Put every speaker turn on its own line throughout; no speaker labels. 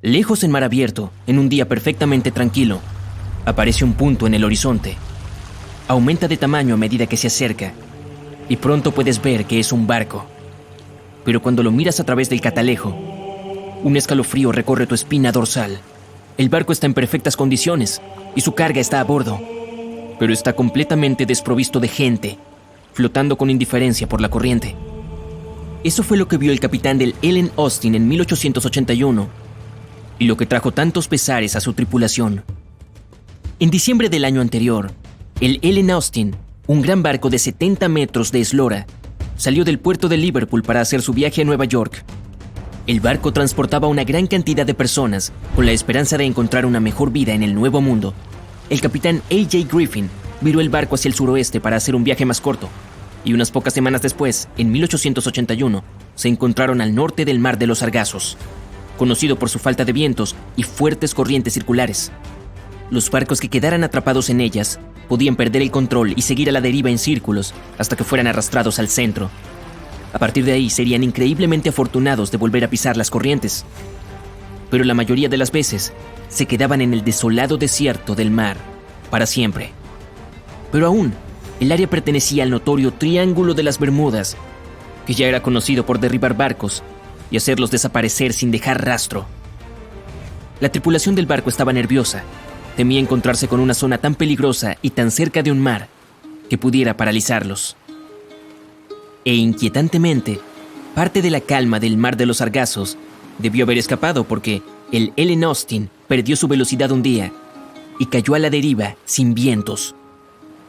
Lejos en mar abierto, en un día perfectamente tranquilo, aparece un punto en el horizonte. Aumenta de tamaño a medida que se acerca, y pronto puedes ver que es un barco. Pero cuando lo miras a través del catalejo, un escalofrío recorre tu espina dorsal. El barco está en perfectas condiciones, y su carga está a bordo, pero está completamente desprovisto de gente, flotando con indiferencia por la corriente. Eso fue lo que vio el capitán del Ellen Austin en 1881, y lo que trajo tantos pesares a su tripulación. En diciembre del año anterior, el Ellen Austin, un gran barco de 70 metros de eslora, salió del puerto de Liverpool para hacer su viaje a Nueva York. El barco transportaba una gran cantidad de personas con la esperanza de encontrar una mejor vida en el Nuevo Mundo. El capitán A.J. Griffin viró el barco hacia el suroeste para hacer un viaje más corto, y unas pocas semanas después, en 1881, se encontraron al norte del Mar de los Sargazos, conocido por su falta de vientos y fuertes corrientes circulares. Los barcos que quedaran atrapados en ellas podían perder el control y seguir a la deriva en círculos hasta que fueran arrastrados al centro. A partir de ahí serían increíblemente afortunados de volver a pisar las corrientes. Pero la mayoría de las veces se quedaban en el desolado desierto del mar para siempre. Pero aún, el área pertenecía al notorio Triángulo de las Bermudas, que ya era conocido por derribar barcos y hacerlos desaparecer sin dejar rastro. La tripulación del barco estaba nerviosa. Temía encontrarse con una zona tan peligrosa y tan cerca de un mar que pudiera paralizarlos. E inquietantemente, parte de la calma del Mar de los Sargazos debió haber escapado porque el Ellen Austin perdió su velocidad un día y cayó a la deriva sin vientos.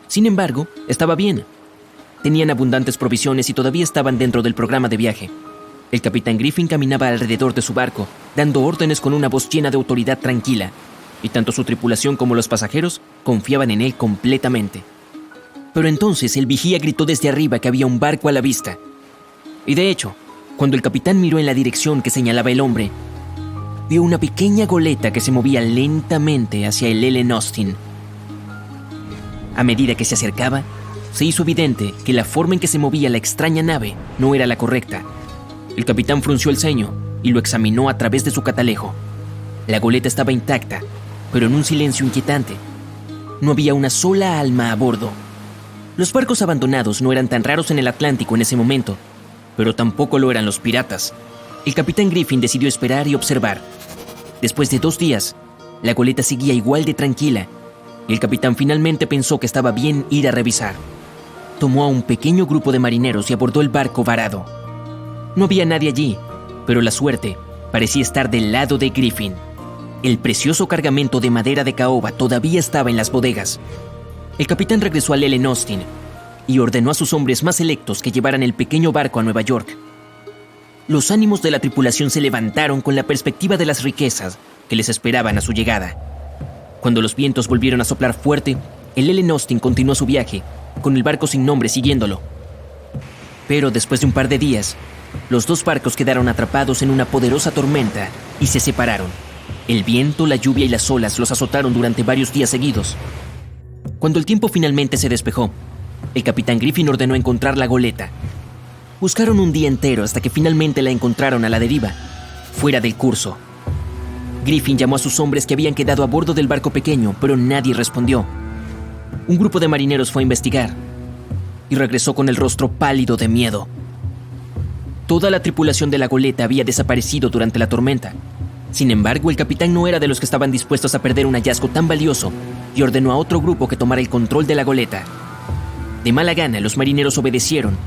Sin embargo, estaba bien. Tenían abundantes provisiones y todavía estaban dentro del programa de viaje. El capitán Griffin caminaba alrededor de su barco, dando órdenes con una voz llena de autoridad tranquila, y tanto su tripulación como los pasajeros confiaban en él completamente. Pero entonces el vigía gritó desde arriba que había un barco a la vista. Y de hecho, cuando el capitán miró en la dirección que señalaba el hombre, vio una pequeña goleta que se movía lentamente hacia el Ellen Austin. A medida que se acercaba, se hizo evidente que la forma en que se movía la extraña nave no era la correcta. El capitán frunció el ceño y lo examinó a través de su catalejo. La goleta estaba intacta, pero en un silencio inquietante. No había una sola alma a bordo. Los barcos abandonados no eran tan raros en el Atlántico en ese momento, pero tampoco lo eran los piratas. El capitán Griffin decidió esperar y observar. Después de 2 días, la goleta seguía igual de tranquila, y el capitán finalmente pensó que estaba bien ir a revisar. Tomó a un pequeño grupo de marineros y abordó el barco varado. No había nadie allí, pero la suerte parecía estar del lado de Griffin. El precioso cargamento de madera de caoba todavía estaba en las bodegas. El capitán regresó al Ellen Austin y ordenó a sus hombres más selectos que llevaran el pequeño barco a Nueva York. Los ánimos de la tripulación se levantaron con la perspectiva de las riquezas que les esperaban a su llegada. Cuando los vientos volvieron a soplar fuerte, el Ellen Austin continuó su viaje, con el barco sin nombre siguiéndolo. Pero después de un par de días, los 2 barcos quedaron atrapados en una poderosa tormenta y se separaron. El viento, la lluvia y las olas los azotaron durante varios días seguidos. Cuando el tiempo finalmente se despejó, el capitán Griffin ordenó encontrar la goleta. Buscaron un día entero hasta que finalmente la encontraron a la deriva, fuera del curso. Griffin llamó a sus hombres que habían quedado a bordo del barco pequeño, pero nadie respondió. Un grupo de marineros fue a investigar y regresó con el rostro pálido de miedo. Toda la tripulación de la goleta había desaparecido durante la tormenta. Sin embargo, el capitán no era de los que estaban dispuestos a perder un hallazgo tan valioso y ordenó a otro grupo que tomara el control de la goleta. De mala gana, los marineros obedecieron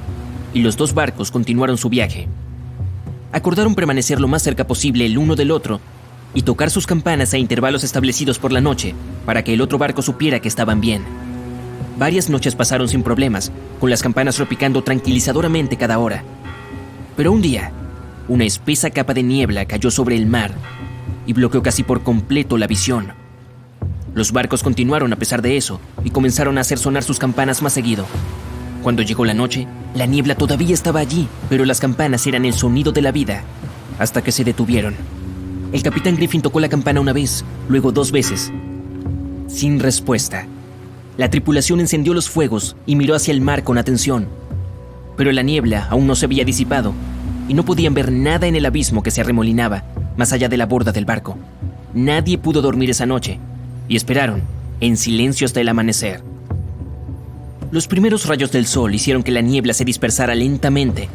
y los 2 barcos continuaron su viaje. Acordaron permanecer lo más cerca posible el uno del otro y tocar sus campanas a intervalos establecidos por la noche para que el otro barco supiera que estaban bien. Varias noches pasaron sin problemas, con las campanas repicando tranquilizadoramente cada hora. Pero un día, una espesa capa de niebla cayó sobre el mar y bloqueó casi por completo la visión. Los barcos continuaron a pesar de eso y comenzaron a hacer sonar sus campanas más seguido. Cuando llegó la noche, la niebla todavía estaba allí, pero las campanas eran el sonido de la vida, hasta que se detuvieron. El capitán Griffin tocó la campana una vez, luego 2 veces. Sin respuesta. La tripulación encendió los fuegos y miró hacia el mar con atención. Pero la niebla aún no se había disipado y no podían ver nada en el abismo que se arremolinaba. más allá de la borda del barco. Nadie pudo dormir esa noche y esperaron en silencio hasta el amanecer. Los primeros rayos del sol hicieron que la niebla se dispersara lentamente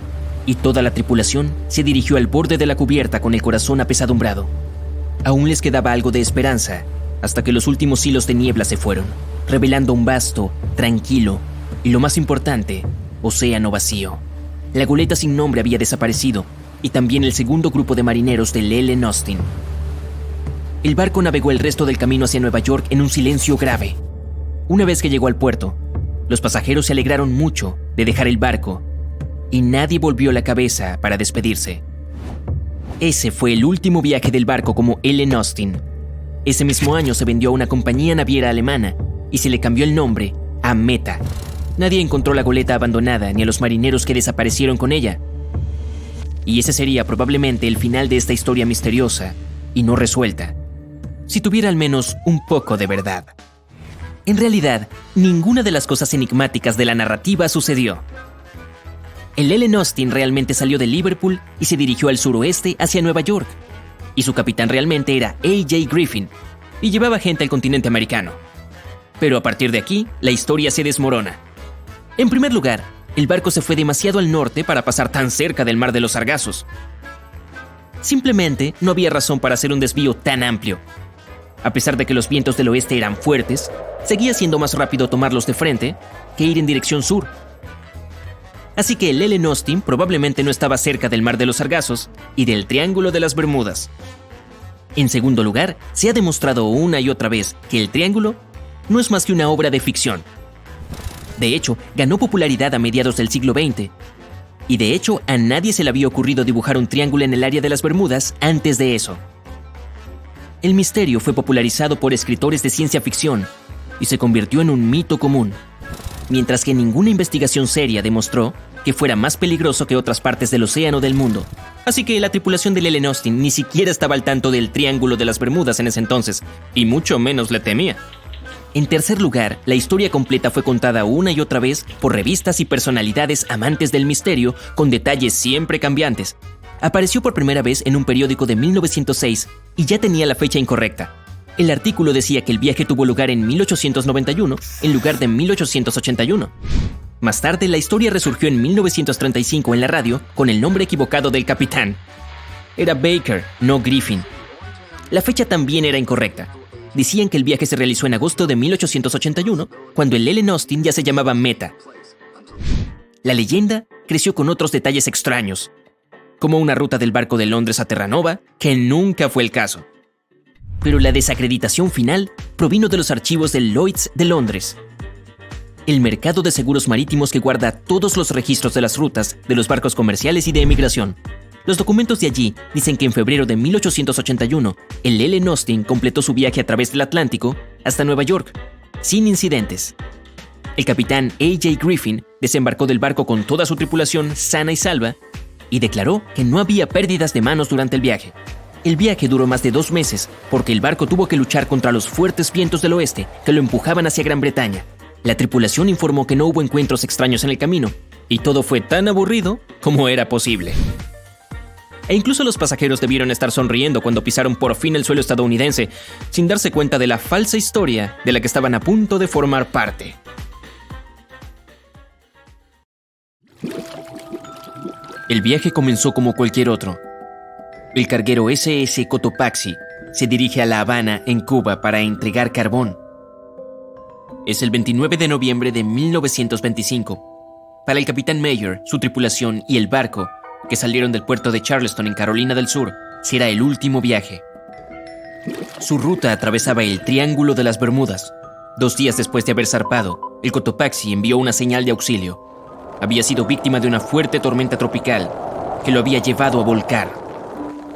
y toda la tripulación se dirigió al borde de la cubierta con el corazón apesadumbrado. Aún les quedaba algo de esperanza hasta que los últimos hilos de niebla se fueron, revelando un vasto, tranquilo y, lo más importante, océano vacío. La goleta sin nombre había desaparecido y también el segundo grupo de marineros del Ellen Austin. El barco navegó el resto del camino hacia Nueva York en un silencio grave. Una vez que llegó al puerto, los pasajeros se alegraron mucho de dejar el barco y nadie volvió la cabeza para despedirse. Ese fue el último viaje del barco como Ellen Austin. Ese mismo año se vendió a una compañía naviera alemana y se le cambió el nombre a Meta. Nadie encontró la goleta abandonada ni a los marineros que desaparecieron con ella. Y ese sería probablemente el final de esta historia misteriosa y no resuelta, si tuviera al menos un poco de verdad. En realidad, ninguna de las cosas enigmáticas de la narrativa sucedió. El Ellen Austin realmente salió de Liverpool y se dirigió al suroeste hacia Nueva York. Y su capitán realmente era A.J. Griffin, y llevaba gente al continente americano. Pero a partir de aquí, la historia se desmorona. En primer lugar, el barco se fue demasiado al norte para pasar tan cerca del Mar de los Sargazos. Simplemente no había razón para hacer un desvío tan amplio. A pesar de que los vientos del oeste eran fuertes, seguía siendo más rápido tomarlos de frente que ir en dirección sur. Así que el Ellen Austin probablemente no estaba cerca del Mar de los Sargazos y del Triángulo de las Bermudas. En segundo lugar, se ha demostrado una y otra vez que el Triángulo no es más que una obra de ficción. De hecho, ganó popularidad a mediados del siglo XX. Y de hecho, a nadie se le había ocurrido dibujar un triángulo en el área de las Bermudas antes de eso. El misterio fue popularizado por escritores de ciencia ficción y se convirtió en un mito común, mientras que ninguna investigación seria demostró que fuera más peligroso que otras partes del océano del mundo. Así que la tripulación del Ellen Austin ni siquiera estaba al tanto del Triángulo de las Bermudas en ese entonces, y mucho menos le temía. En tercer lugar, la historia completa fue contada una y otra vez por revistas y personalidades amantes del misterio con detalles siempre cambiantes. Apareció por primera vez en un periódico de 1906 y ya tenía la fecha incorrecta. El artículo decía que el viaje tuvo lugar en 1891 en lugar de 1881. Más tarde, la historia resurgió en 1935 en la radio con el nombre equivocado del capitán. Era Baker, no Griffin. La fecha también era incorrecta. Decían que el viaje se realizó en agosto de 1881, cuando el Ellen Austin ya se llamaba Meta. La leyenda creció con otros detalles extraños, como una ruta del barco de Londres a Terranova, que nunca fue el caso. Pero la desacreditación final provino de los archivos del Lloyd's de Londres, el mercado de seguros marítimos que guarda todos los registros de las rutas de los barcos comerciales y de emigración. Los documentos de allí dicen que en febrero de 1881, el Ellen Austin completó su viaje a través del Atlántico hasta Nueva York, sin incidentes. El capitán A.J. Griffin desembarcó del barco con toda su tripulación sana y salva y declaró que no había pérdidas de manos durante el viaje. El viaje duró más de 2 meses porque el barco tuvo que luchar contra los fuertes vientos del oeste que lo empujaban hacia Gran Bretaña. La tripulación informó que no hubo encuentros extraños en el camino y todo fue tan aburrido como era posible. E incluso los pasajeros debieron estar sonriendo cuando pisaron por fin el suelo estadounidense, sin darse cuenta de la falsa historia de la que estaban a punto de formar parte. El viaje comenzó como cualquier otro. El carguero SS Cotopaxi se dirige a La Habana, en Cuba, para entregar carbón. Es el 29 de noviembre de 1925. Para el capitán Mayer, su tripulación y el barco, que salieron del puerto de Charleston en Carolina del Sur, será el último viaje. Su ruta atravesaba el Triángulo de las Bermudas. 2 días después de haber zarpado, el Cotopaxi envió una señal de auxilio. Había sido víctima de una fuerte tormenta tropical que lo había llevado a volcar.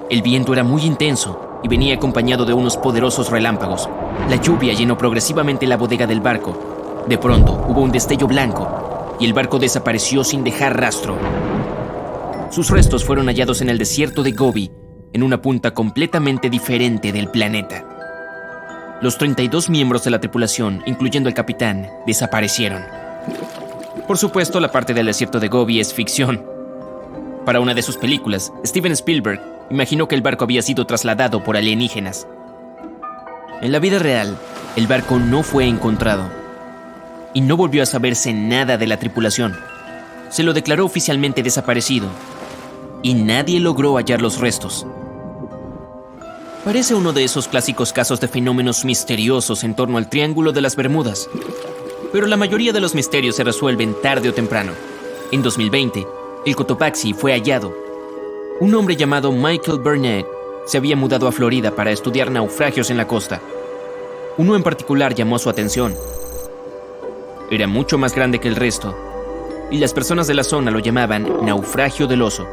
El viento era muy intenso y venía acompañado de unos poderosos relámpagos. La lluvia llenó progresivamente la bodega del barco. De pronto hubo un destello blanco y el barco desapareció sin dejar rastro. Sus restos fueron hallados en el desierto de Gobi, en una punta completamente diferente del planeta. Los 32 miembros de la tripulación, incluyendo el capitán, desaparecieron. Por supuesto, la parte del desierto de Gobi es ficción. Para una de sus películas, Steven Spielberg imaginó que el barco había sido trasladado por alienígenas. En la vida real, el barco no fue encontrado y no volvió a saberse nada de la tripulación. Se lo declaró oficialmente desaparecido y nadie logró hallar los restos. Parece uno de esos clásicos casos de fenómenos misteriosos en torno al Triángulo de las Bermudas, pero la mayoría de los misterios se resuelven tarde o temprano. En 2020, el Cotopaxi fue hallado. Un hombre llamado Michael Burnett se había mudado a Florida para estudiar naufragios en la costa. Uno en particular llamó su atención. Era mucho más grande que el resto, y las personas de la zona lo llamaban Naufragio del Oso.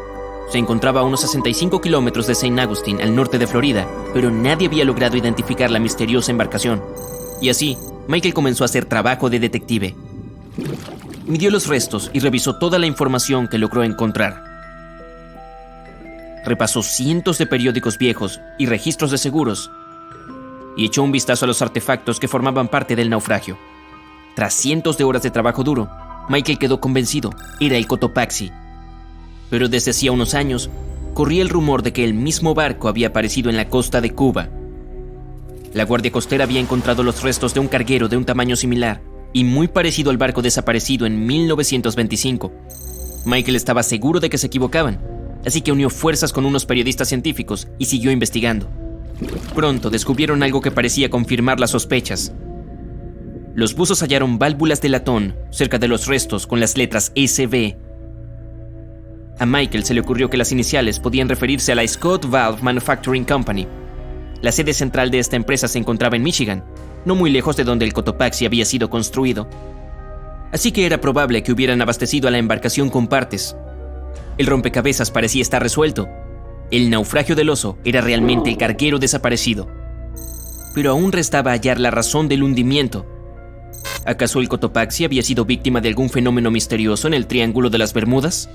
Se encontraba a unos 65 kilómetros de St. Augustine, al norte de Florida, pero nadie había logrado identificar la misteriosa embarcación. Y así, Michael comenzó a hacer trabajo de detective. Midió los restos y revisó toda la información que logró encontrar. Repasó cientos de periódicos viejos y registros de seguros y echó un vistazo a los artefactos que formaban parte del naufragio. Tras cientos de horas de trabajo duro, Michael quedó convencido, era el Cotopaxi. Pero desde hacía unos años, corría el rumor de que el mismo barco había aparecido en la costa de Cuba. La Guardia Costera había encontrado los restos de un carguero de un tamaño similar y muy parecido al barco desaparecido en 1925. Michael estaba seguro de que se equivocaban, así que unió fuerzas con unos periodistas científicos y siguió investigando. Pronto descubrieron algo que parecía confirmar las sospechas. Los buzos hallaron válvulas de latón cerca de los restos con las letras SB. A Michael se le ocurrió que las iniciales podían referirse a la Scott Valve Manufacturing Company. La sede central de esta empresa se encontraba en Michigan, no muy lejos de donde el Cotopaxi había sido construido. Así que era probable que hubieran abastecido a la embarcación con partes. El rompecabezas parecía estar resuelto. El naufragio del oso era realmente el carguero desaparecido. Pero aún restaba hallar la razón del hundimiento. ¿Acaso el Cotopaxi había sido víctima de algún fenómeno misterioso en el Triángulo de las Bermudas?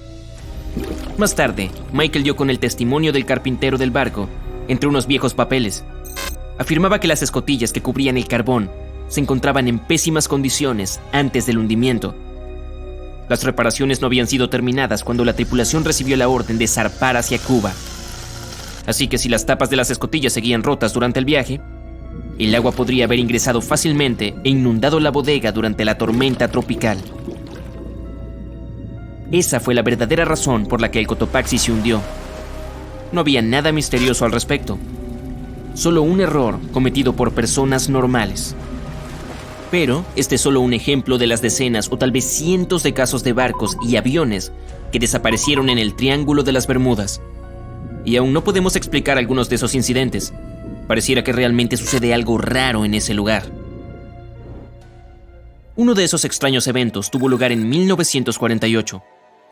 Más tarde, Michael dio con el testimonio del carpintero del barco, entre unos viejos papeles. Afirmaba que las escotillas que cubrían el carbón se encontraban en pésimas condiciones antes del hundimiento. Las reparaciones no habían sido terminadas cuando la tripulación recibió la orden de zarpar hacia Cuba. Así que si las tapas de las escotillas seguían rotas durante el viaje, el agua podría haber ingresado fácilmente e inundado la bodega durante la tormenta tropical. Esa fue la verdadera razón por la que el Cotopaxi se hundió. No había nada misterioso al respecto. Solo un error cometido por personas normales. Pero este es solo un ejemplo de las decenas o tal vez cientos de casos de barcos y aviones que desaparecieron en el Triángulo de las Bermudas. Y aún no podemos explicar algunos de esos incidentes. Pareciera que realmente sucede algo raro en ese lugar. Uno de esos extraños eventos tuvo lugar en 1948.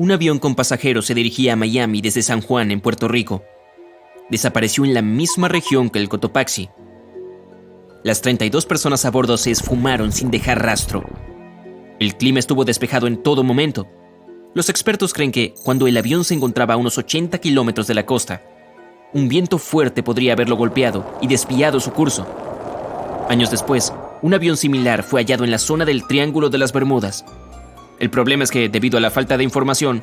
Un avión con pasajeros se dirigía a Miami desde San Juan, en Puerto Rico. Desapareció en la misma región que el Cotopaxi. Las 32 personas a bordo se esfumaron sin dejar rastro. El clima estuvo despejado en todo momento. Los expertos creen que, cuando el avión se encontraba a unos 80 kilómetros de la costa, un viento fuerte podría haberlo golpeado y desviado su curso. Años después, un avión similar fue hallado en la zona del Triángulo de las Bermudas. El problema es que, debido a la falta de información,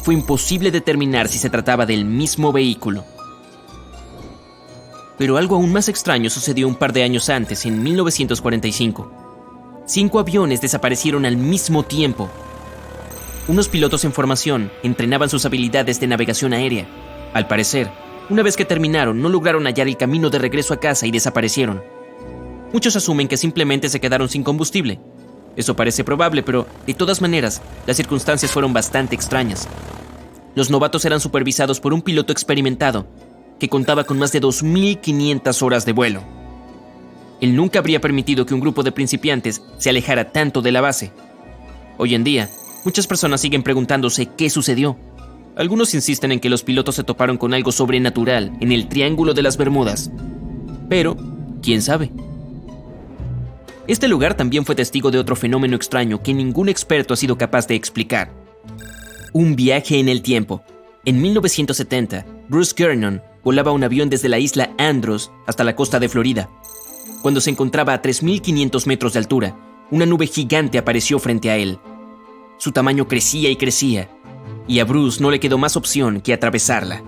fue imposible determinar si se trataba del mismo vehículo. Pero algo aún más extraño sucedió un par de años antes, en 1945. 5 aviones desaparecieron al mismo tiempo. Unos pilotos en formación entrenaban sus habilidades de navegación aérea. Al parecer, una vez que terminaron, no lograron hallar el camino de regreso a casa y desaparecieron. Muchos asumen que simplemente se quedaron sin combustible. Eso parece probable, pero, de todas maneras, las circunstancias fueron bastante extrañas. Los novatos eran supervisados por un piloto experimentado, que contaba con más de 2.500 horas de vuelo. Él nunca habría permitido que un grupo de principiantes se alejara tanto de la base. Hoy en día, muchas personas siguen preguntándose qué sucedió. Algunos insisten en que los pilotos se toparon con algo sobrenatural en el Triángulo de las Bermudas. Pero, ¿quién sabe? Este lugar también fue testigo de otro fenómeno extraño que ningún experto ha sido capaz de explicar. Un viaje en el tiempo. En 1970, Bruce Gernon volaba un avión desde la isla Andros hasta la costa de Florida. Cuando se encontraba a 3.500 metros de altura, una nube gigante apareció frente a él. Su tamaño crecía y crecía, y a Bruce no le quedó más opción que atravesarla.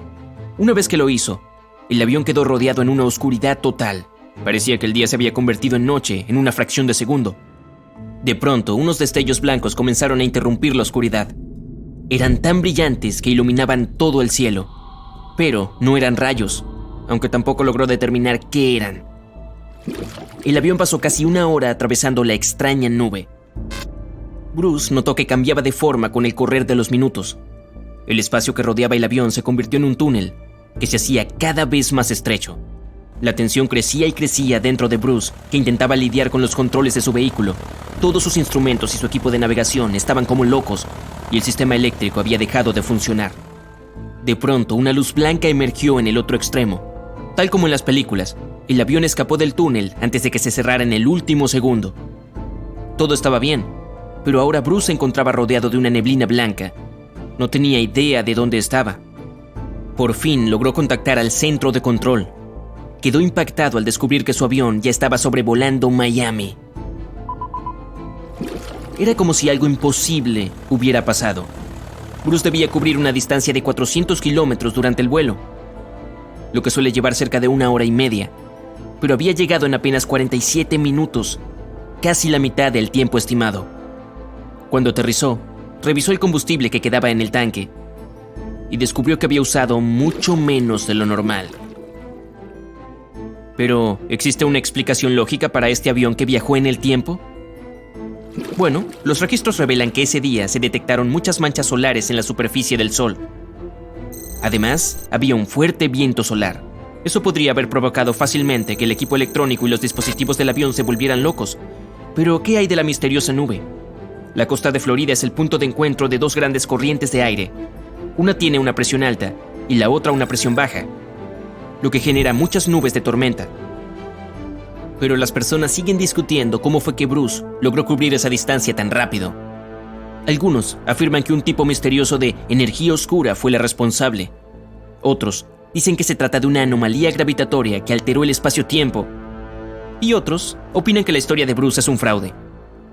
Una vez que lo hizo, el avión quedó rodeado en una oscuridad total. Parecía que el día se había convertido en noche en una fracción de segundo. De pronto, unos destellos blancos comenzaron a interrumpir la oscuridad. Eran tan brillantes que iluminaban todo el cielo. Pero no eran rayos, aunque tampoco logró determinar qué eran. El avión pasó casi una hora atravesando la extraña nube. Bruce notó que cambiaba de forma con el correr de los minutos. El espacio que rodeaba el avión se convirtió en un túnel que se hacía cada vez más estrecho. La tensión crecía y crecía dentro de Bruce, que intentaba lidiar con los controles de su vehículo. Todos sus instrumentos y su equipo de navegación estaban como locos, y el sistema eléctrico había dejado de funcionar. De pronto, una luz blanca emergió en el otro extremo. Tal como en las películas, el avión escapó del túnel antes de que se cerrara en el último segundo. Todo estaba bien, pero ahora Bruce se encontraba rodeado de una neblina blanca. No tenía idea de dónde estaba. Por fin logró contactar al centro de control. Quedó impactado al descubrir que su avión ya estaba sobrevolando Miami. Era como si algo imposible hubiera pasado. Bruce debía cubrir una distancia de 400 kilómetros durante el vuelo, lo que suele llevar cerca de 1 hora y media, pero había llegado en apenas 47 minutos, casi la mitad del tiempo estimado. Cuando aterrizó, revisó el combustible que quedaba en el tanque y descubrió que había usado mucho menos de lo normal. Pero, ¿existe una explicación lógica para este avión que viajó en el tiempo? Bueno, los registros revelan que ese día se detectaron muchas manchas solares en la superficie del Sol. Además, había un fuerte viento solar. Eso podría haber provocado fácilmente que el equipo electrónico y los dispositivos del avión se volvieran locos. Pero, ¿qué hay de la misteriosa nube? La costa de Florida es el punto de encuentro de dos grandes corrientes de aire. Una tiene una presión alta y la otra una presión baja, lo que genera muchas nubes de tormenta. Pero las personas siguen discutiendo cómo fue que Bruce logró cubrir esa distancia tan rápido. Algunos afirman que un tipo misterioso de energía oscura fue la responsable. Otros dicen que se trata de una anomalía gravitatoria que alteró el espacio-tiempo. Y otros opinan que la historia de Bruce es un fraude.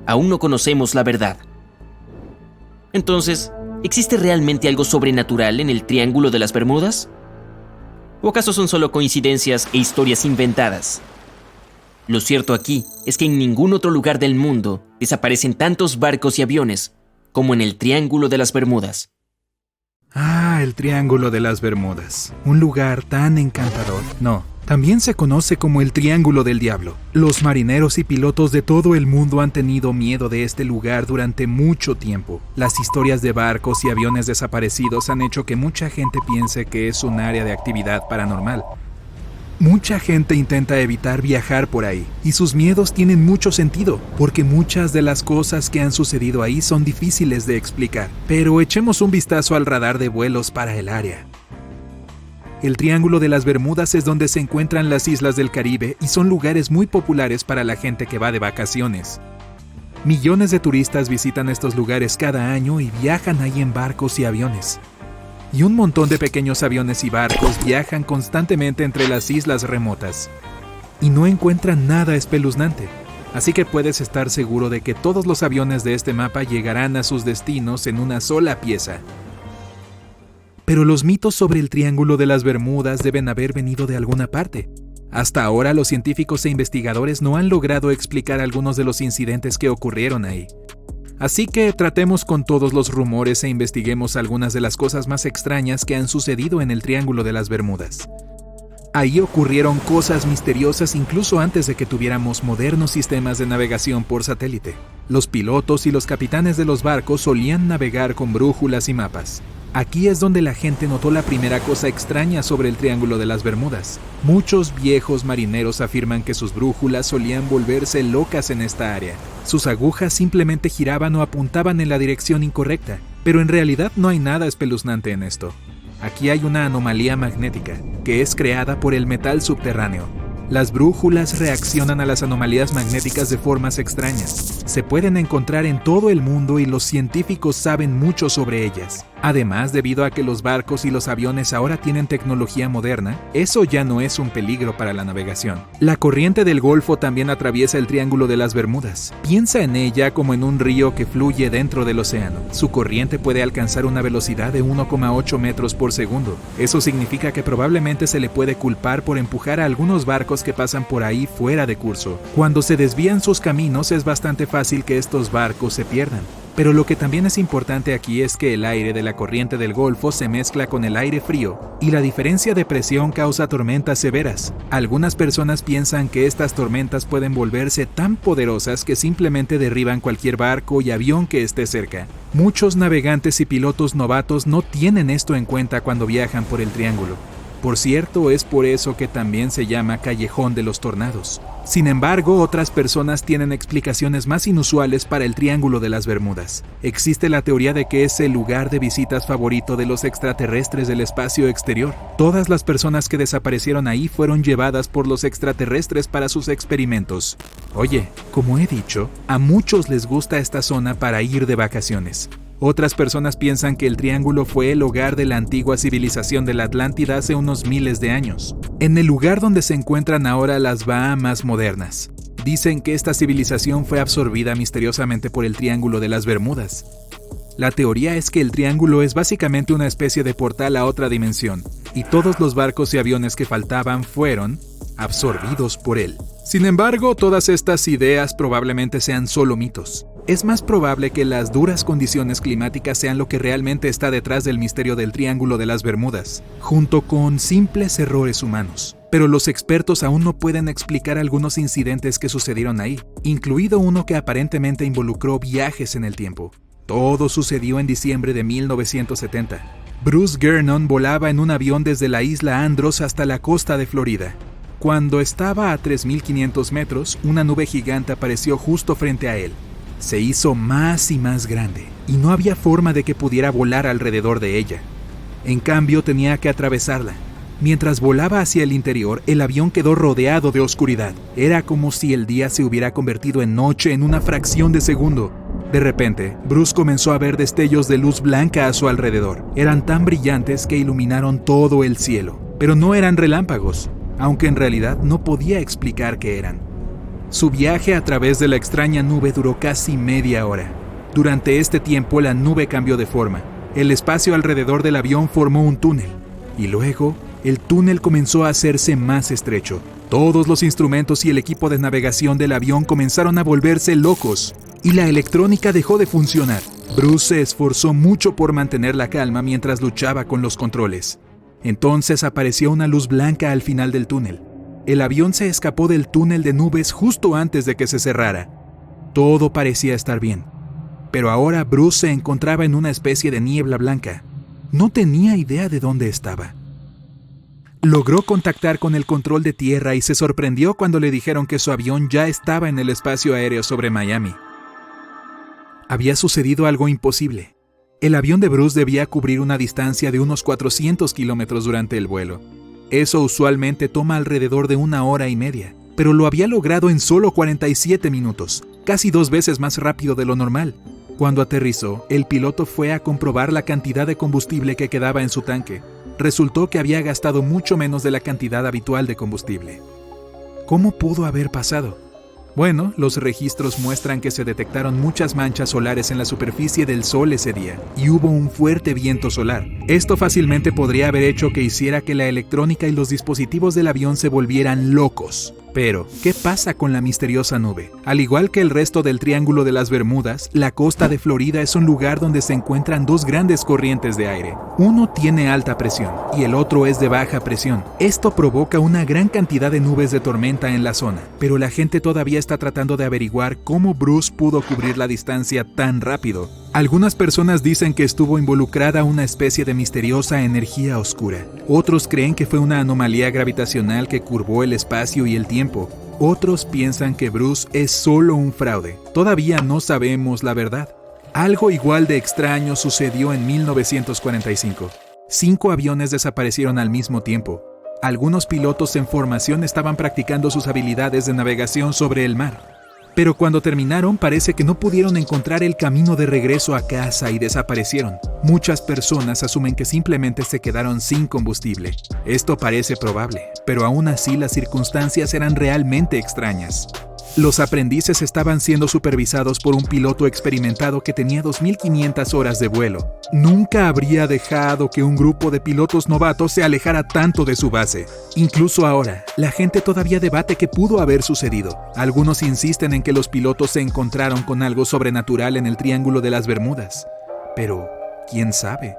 Aún no conocemos la verdad. Entonces, ¿existe realmente algo sobrenatural en el Triángulo de las Bermudas? ¿O acaso son solo coincidencias e historias inventadas? Lo cierto aquí es que en ningún otro lugar del mundo desaparecen tantos barcos y aviones como en el Triángulo de las Bermudas.
El Triángulo de las Bermudas. Un lugar tan encantador. No, también se conoce como el Triángulo del Diablo. Los marineros y pilotos de todo el mundo han tenido miedo de este lugar durante mucho tiempo. Las historias de barcos y aviones desaparecidos han hecho que mucha gente piense que es un área de actividad paranormal. Mucha gente intenta evitar viajar por ahí, y sus miedos tienen mucho sentido, porque muchas de las cosas que han sucedido ahí son difíciles de explicar. Pero echemos un vistazo al radar de vuelos para el área. El Triángulo de las Bermudas es donde se encuentran las islas del Caribe y son lugares muy populares para la gente que va de vacaciones. Millones de turistas visitan estos lugares cada año y viajan ahí en barcos y aviones. Y un montón de pequeños aviones y barcos viajan constantemente entre las islas remotas. Y no encuentran nada espeluznante. Así que puedes estar seguro de que todos los aviones de este mapa llegarán a sus destinos en una sola pieza. Pero los mitos sobre el Triángulo de las Bermudas deben haber venido de alguna parte. Hasta ahora los científicos e investigadores no han logrado explicar algunos de los incidentes que ocurrieron ahí. Así que tratemos con todos los rumores e investiguemos algunas de las cosas más extrañas que han sucedido en el Triángulo de las Bermudas. Ahí ocurrieron cosas misteriosas incluso antes de que tuviéramos modernos sistemas de navegación por satélite. Los pilotos y los capitanes de los barcos solían navegar con brújulas y mapas. Aquí es donde la gente notó la primera cosa extraña sobre el Triángulo de las Bermudas. Muchos viejos marineros afirman que sus brújulas solían volverse locas en esta área. Sus agujas simplemente giraban o apuntaban en la dirección incorrecta, pero en realidad no hay nada espeluznante en esto. Aquí hay una anomalía magnética, que es creada por el metal subterráneo. Las brújulas reaccionan a las anomalías magnéticas de formas extrañas. Se pueden encontrar en todo el mundo y los científicos saben mucho sobre ellas. Además, debido a que los barcos y los aviones ahora tienen tecnología moderna, eso ya no es un peligro para la navegación. La corriente del Golfo también atraviesa el Triángulo de las Bermudas. Piensa en ella como en un río que fluye dentro del océano. Su corriente puede alcanzar una velocidad de 1,8 metros por segundo. Eso significa que probablemente se le puede culpar por empujar a algunos barcos que pasan por ahí fuera de curso. Cuando se desvían sus caminos, es bastante fácil que estos barcos se pierdan. Pero lo que también es importante aquí es que el aire de la corriente del Golfo se mezcla con el aire frío y la diferencia de presión causa tormentas severas. Algunas personas piensan que estas tormentas pueden volverse tan poderosas que simplemente derriban cualquier barco y avión que esté cerca. Muchos navegantes y pilotos novatos no tienen esto en cuenta cuando viajan por el triángulo. Por cierto, es por eso que también se llama Callejón de los Tornados. Sin embargo, otras personas tienen explicaciones más inusuales para el Triángulo de las Bermudas. Existe la teoría de que es el lugar de visitas favorito de los extraterrestres del espacio exterior. Todas las personas que desaparecieron ahí fueron llevadas por los extraterrestres para sus experimentos. Oye, como he dicho, a muchos les gusta esta zona para ir de vacaciones. Otras personas piensan que el Triángulo fue el hogar de la antigua civilización de la Atlántida hace unos miles de años, en el lugar donde se encuentran ahora las Bahamas modernas. Dicen que esta civilización fue absorbida misteriosamente por el Triángulo de las Bermudas. La teoría es que el Triángulo es básicamente una especie de portal a otra dimensión, y todos los barcos y aviones que faltaban fueron absorbidos por él. Sin embargo, todas estas ideas probablemente sean solo mitos. Es más probable que las duras condiciones climáticas sean lo que realmente está detrás del misterio del Triángulo de las Bermudas, junto con simples errores humanos. Pero los expertos aún no pueden explicar algunos incidentes que sucedieron ahí, incluido uno que aparentemente involucró viajes en el tiempo. Todo sucedió en diciembre de 1970. Bruce Gernon volaba en un avión desde la isla Andros hasta la costa de Florida. Cuando estaba a 3.500 metros, una nube gigante apareció justo frente a él. Se hizo más y más grande, y no había forma de que pudiera volar alrededor de ella. En cambio, tenía que atravesarla. Mientras volaba hacia el interior, el avión quedó rodeado de oscuridad. Era como si el día se hubiera convertido en noche en una fracción de segundo. De repente, Bruce comenzó a ver destellos de luz blanca a su alrededor. Eran tan brillantes que iluminaron todo el cielo. Pero no eran relámpagos, aunque en realidad no podía explicar qué eran. Su viaje a través de la extraña nube duró casi media hora. Durante este tiempo, la nube cambió de forma. El espacio alrededor del avión formó un túnel. Y luego, el túnel comenzó a hacerse más estrecho. Todos los instrumentos y el equipo de navegación del avión comenzaron a volverse locos. Y la electrónica dejó de funcionar. Bruce se esforzó mucho por mantener la calma mientras luchaba con los controles. Entonces apareció una luz blanca al final del túnel. El avión se escapó del túnel de nubes justo antes de que se cerrara. Todo parecía estar bien. Pero ahora Bruce se encontraba en una especie de niebla blanca. No tenía idea de dónde estaba. Logró contactar con el control de tierra y se sorprendió cuando le dijeron que su avión ya estaba en el espacio aéreo sobre Miami. Había sucedido algo imposible. El avión de Bruce debía cubrir una distancia de unos 400 kilómetros durante el vuelo. Eso usualmente toma alrededor de 1 hora y media, pero lo había logrado en solo 47 minutos, casi 2 veces más rápido de lo normal. Cuando aterrizó, el piloto fue a comprobar la cantidad de combustible que quedaba en su tanque. Resultó que había gastado mucho menos de la cantidad habitual de combustible. ¿Cómo pudo haber pasado? Bueno, los registros muestran que se detectaron muchas manchas solares en la superficie del Sol ese día, y hubo un fuerte viento solar. Esto fácilmente podría haber hecho que hiciera que la electrónica y los dispositivos del avión se volvieran locos. Pero, ¿qué pasa con la misteriosa nube? Al igual que el resto del Triángulo de las Bermudas, la costa de Florida es un lugar donde se encuentran 2 grandes corrientes de aire. Uno tiene alta presión y el otro es de baja presión. Esto provoca una gran cantidad de nubes de tormenta en la zona, pero la gente todavía está tratando de averiguar cómo Bruce pudo cubrir la distancia tan rápido. Algunas personas dicen que estuvo involucrada una especie de misteriosa energía oscura. Otros creen que fue una anomalía gravitacional que curvó el espacio y el tiempo. Otros piensan que Bruce es solo un fraude. Todavía no sabemos la verdad. Algo igual de extraño sucedió en 1945. 5 aviones desaparecieron al mismo tiempo. Algunos pilotos en formación estaban practicando sus habilidades de navegación sobre el mar. Pero cuando terminaron parece que no pudieron encontrar el camino de regreso a casa y desaparecieron. Muchas personas asumen que simplemente se quedaron sin combustible. Esto parece probable, pero aún así las circunstancias eran realmente extrañas. Los aprendices estaban siendo supervisados por un piloto experimentado que tenía 2.500 horas de vuelo. Nunca habría dejado que un grupo de pilotos novatos se alejara tanto de su base. Incluso ahora, la gente todavía debate qué pudo haber sucedido. Algunos insisten en que los pilotos se encontraron con algo sobrenatural en el Triángulo de las Bermudas. Pero, ¿quién sabe?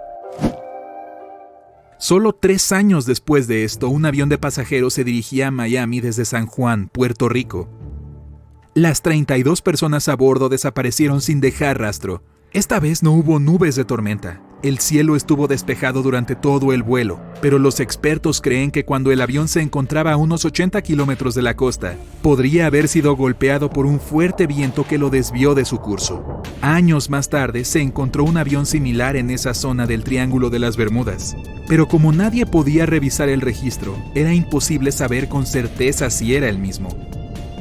Solo 3 años después de esto, un avión de pasajeros se dirigía a Miami desde San Juan, Puerto Rico. Las 32 personas a bordo desaparecieron sin dejar rastro. Esta vez no hubo nubes de tormenta. El cielo estuvo despejado durante todo el vuelo, pero los expertos creen que cuando el avión se encontraba a unos 80 kilómetros de la costa, podría haber sido golpeado por un fuerte viento que lo desvió de su curso. Años más tarde se encontró un avión similar en esa zona del Triángulo de las Bermudas. Pero como nadie podía revisar el registro, era imposible saber con certeza si era el mismo.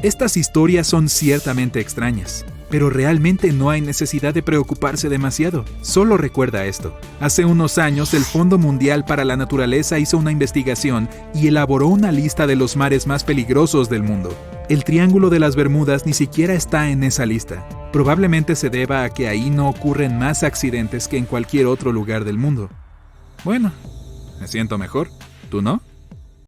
Estas historias son ciertamente extrañas, pero realmente no hay necesidad de preocuparse demasiado. Solo recuerda esto. Hace unos años el Fondo Mundial para la Naturaleza hizo una investigación y elaboró una lista de los mares más peligrosos del mundo. El Triángulo de las Bermudas ni siquiera está en esa lista. Probablemente se deba a que ahí no ocurren más accidentes que en cualquier otro lugar del mundo. Bueno, me siento mejor. ¿Tú no?